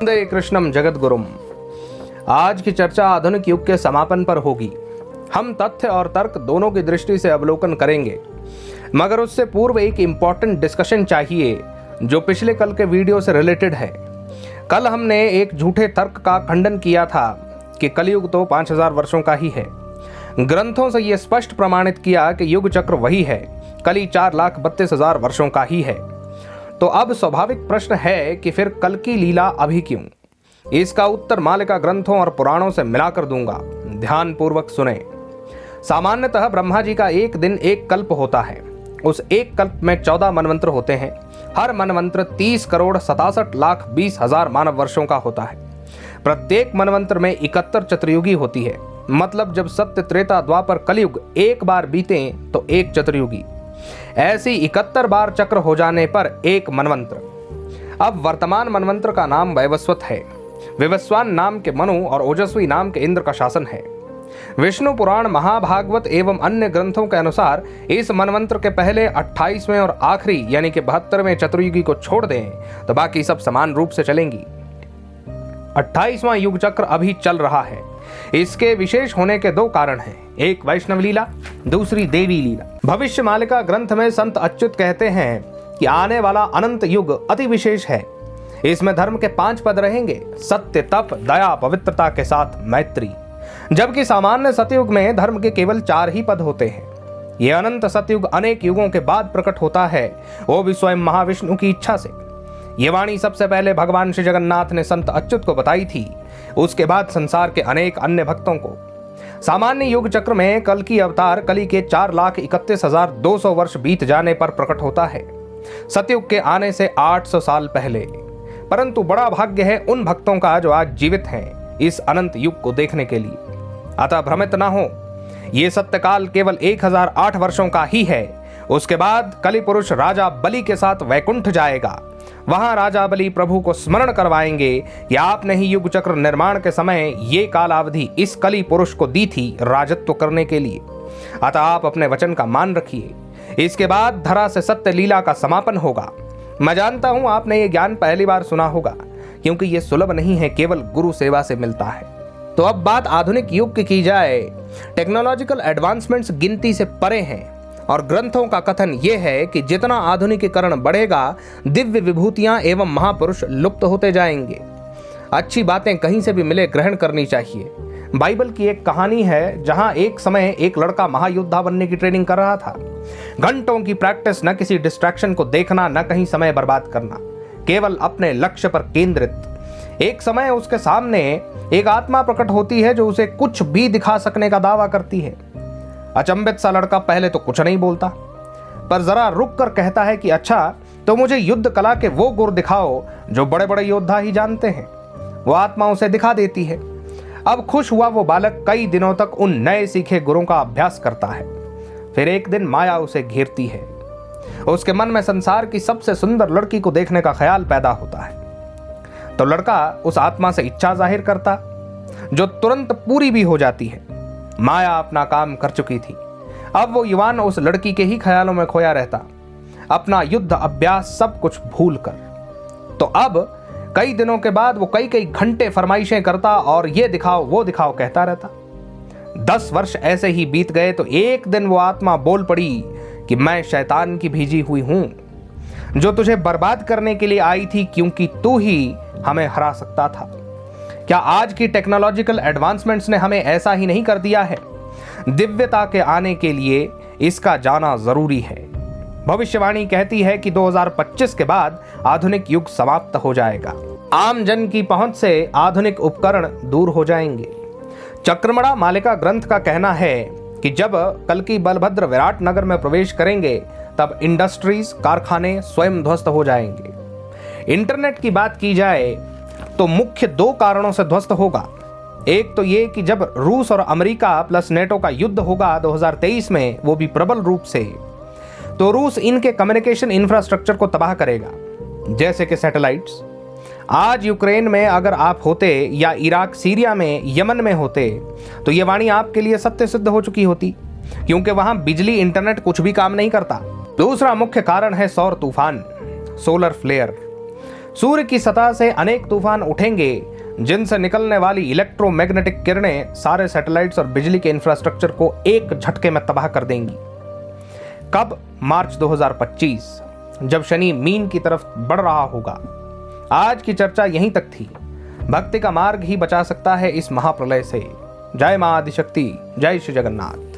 वंदे कृष्णम जगद्गुरुम। आज की चर्चा आधुनिक युग के समापन पर होगी। हम तथ्य और तर्क दोनों की दृष्टि से अवलोकन करेंगे, मगर उससे पूर्व एक इम्पॉर्टेंट डिस्कशन चाहिए जो पिछले कल के वीडियो से रिलेटेड है। कल हमने एक झूठे तर्क का खंडन किया था कि कलयुग तो 5000 वर्षों का ही है। ग्रंथों से यह स्पष्ट प्रमाणित किया कि युग चक्र वही है, कली 4,32,000 वर्षों का ही है। तो अब स्वाभाविक प्रश्न है कि फिर कल की लीला अभी क्यों? इसका उत्तर मालिका ग्रंथों और पुराणों से मिलाकर दूंगा, ध्यान पूर्वक सुने। सामान्यतः ब्रह्मा जी का एक दिन एक कल्प होता है। उस एक कल्प में 14 मनवंत्र होते हैं। हर मनवंत्र 30,67,20,000 मानव वर्षों का होता है। प्रत्येक मनवंत्र में 71 चतुर्युगी होती है। मतलब जब सत्य, त्रेता, द्वापर, कलयुग एक बार बीते तो एक चतुर्युगी। ऐसी 71 बार चक्र हो जाने पर एक मनवंत्र। अब वर्तमान मनवंत्र का नाम वैवस्वत है। विवस्वान नाम के मनु और ओजस्वी नाम के इंद्र का शासन है। विष्णु पुराण, महाभागवत एवं अन्य ग्रंथों के अनुसार इस मनवंत्र के पहले 28वें और आखिरी यानी कि 72वें चतुर्युगी को छोड़ दें तो बाकी सब समान रूप से चलेंगी। 28वां युग चक्र अभी चल रहा है। इसके विशेष होने के दो कारण हैं, एक वैष्णव लीला, दूसरी देवी लीला। भविष्य मालिका ग्रंथ में संत अच्युत कहते हैं कि आने वाला अनंत युग अति विशेष है। इसमें धर्म के 5 पद रहेंगे, सत्य, तप, दया, पवित्रता के साथ मैत्री। जबकि सामान्य सतयुग में धर्म के केवल 4 ही पद होते हैं। यह अनंत सतयुग अनेक युगों के बाद प्रकट होता है, वो भी स्वयं महाविष्णु की इच्छा से। ये वाणी सबसे पहले भगवान श्री जगन्नाथ ने संत अच्युत को बताई थी, उसके बाद संसार के अनेक अन्य भक्तों को। सामान्य युग चक्र में कल की अवतार कली के 4,31,200 वर्ष बीत जाने पर प्रकट होता है, सतयुग के आने से 800 साल पहले। परंतु बड़ा भाग्य है उन भक्तों का जो आज जीवित हैं इस अनंत युग को देखने के लिए। अतः भ्रमित ना हो, ये सत्यकाल केवल 1008 वर्षों का ही है। उसके बाद कलि पुरुष राजा बलि के साथ वैकुंठ जाएगा। वहां राजा बलि प्रभु को स्मरण करवाएंगे कि आपने ही युग चक्र निर्माण के समय ये कालावधि इस कलि पुरुष को दी थी राजत्व करने के लिए। अतः आप अपने वचन का मान रखिए। इसके बाद धरा से सत्य लीला का समापन होगा। मैं जानता हूं आपने ये ज्ञान पहली बार सुना होगा, क्योंकि ये सुलभ नहीं है, केवल गुरु सेवा से मिलता है। तो अब बात आधुनिक युग की जाए। टेक्नोलॉजिकल एडवांसमेंट्स गिनती से परे हैं और ग्रंथों का कथन यह है कि जितना आधुनिकीकरण बढ़ेगा, दिव्य विभूतियां एवं महापुरुष लुप्त होते जाएंगे। अच्छी बातें कहीं से भी मिले ग्रहण करनी चाहिए। बाइबल की एक कहानी है जहां एक समय एक लड़का महायोद्धा बनने की ट्रेनिंग कर रहा था। घंटों की प्रैक्टिस, न किसी डिस्ट्रैक्शन को देखना, न कहीं समय बर्बाद करना, केवल अपने लक्ष्य पर केंद्रित। एक समय उसके सामने एक आत्मा प्रकट होती है जो उसे कुछ भी दिखा सकने का दावा करती है। अचंभित सा लड़का पहले तो कुछ नहीं बोलता, पर जरा रुक कर कहता है कि अच्छा, तो मुझे युद्ध कला के वो गुर दिखाओ जो बड़े बड़े योद्धा ही जानते हैं। वो आत्मा उसे दिखा देती है। अब खुश हुआ वो बालक कई दिनों तक उन नए सीखे गुरों का अभ्यास करता है। फिर एक दिन माया उसे घेरती है। उसके मन में संसार की सबसे सुंदर लड़की को देखने का ख्याल पैदा होता है। तो लड़का उस आत्मा से इच्छा जाहिर करता, जो तुरंत पूरी भी हो जाती है। माया अपना काम कर चुकी थी। अब वो युवान उस लड़की के ही ख्यालों में खोया रहता, अपना युद्ध अभ्यास सब कुछ भूल कर। तो अब कई दिनों के बाद वो कई घंटे फरमाइशें करता और ये दिखाओ वो दिखाओ कहता रहता। 10 वर्ष ऐसे ही बीत गए तो एक दिन वो आत्मा बोल पड़ी कि मैं शैतान की भेजी हुई हूं, जो तुझे बर्बाद करने के लिए आई थी, क्योंकि तू ही हमें हरा सकता था। क्या आज की टेक्नोलॉजिकल एडवांसमेंट्स ने हमें ऐसा ही नहीं कर दिया है? दिव्यता के आने के लिए इसका जाना जरूरी है। भविष्यवाणी कहती है कि 2025 के बाद आधुनिक युग समाप्त हो जाएगा। आम जन की पहुंच से आधुनिक उपकरण दूर हो जाएंगे। चक्रमणा मालिका ग्रंथ का कहना है कि जब कल्कि बलभद्र विराट नगर में प्रवेश करेंगे तब इंडस्ट्रीज, कारखाने स्वयं ध्वस्त हो जाएंगे। इंटरनेट की बात की जाए तो मुख्य 2 कारणों से ध्वस्त होगा। एक तो ये कि जब रूस और अमेरिका प्लस नेटो का युद्ध होगा 2023 में, वो भी प्रबल रूप से, तो रूस इनके कम्युनिकेशन इंफ्रास्ट्रक्चर को तबाह करेगा, जैसे कि सैटेलाइट्स। आज यूक्रेन में अगर आप होते या इराक, सीरिया में, यमन में होते तो ये वाणी आपके लिए सत्य सिद्ध हो चुकी होती, क्योंकि वहां बिजली, इंटरनेट कुछ भी काम नहीं करता। दूसरा मुख्य कारण है सौर तूफान, सोलर फ्लेयर। सूर्य की सतह से अनेक तूफान उठेंगे जिनसे निकलने वाली इलेक्ट्रोमैग्नेटिक किरणें सारे सैटेलाइट्स और बिजली के इंफ्रास्ट्रक्चर को एक झटके में तबाह कर देंगी। कब? मार्च 2025, जब शनि मीन की तरफ बढ़ रहा होगा। आज की चर्चा यहीं तक थी। भक्ति का मार्ग ही बचा सकता है इस महाप्रलय से। जय मां आदिशक्ति, जय श्री जगन्नाथ।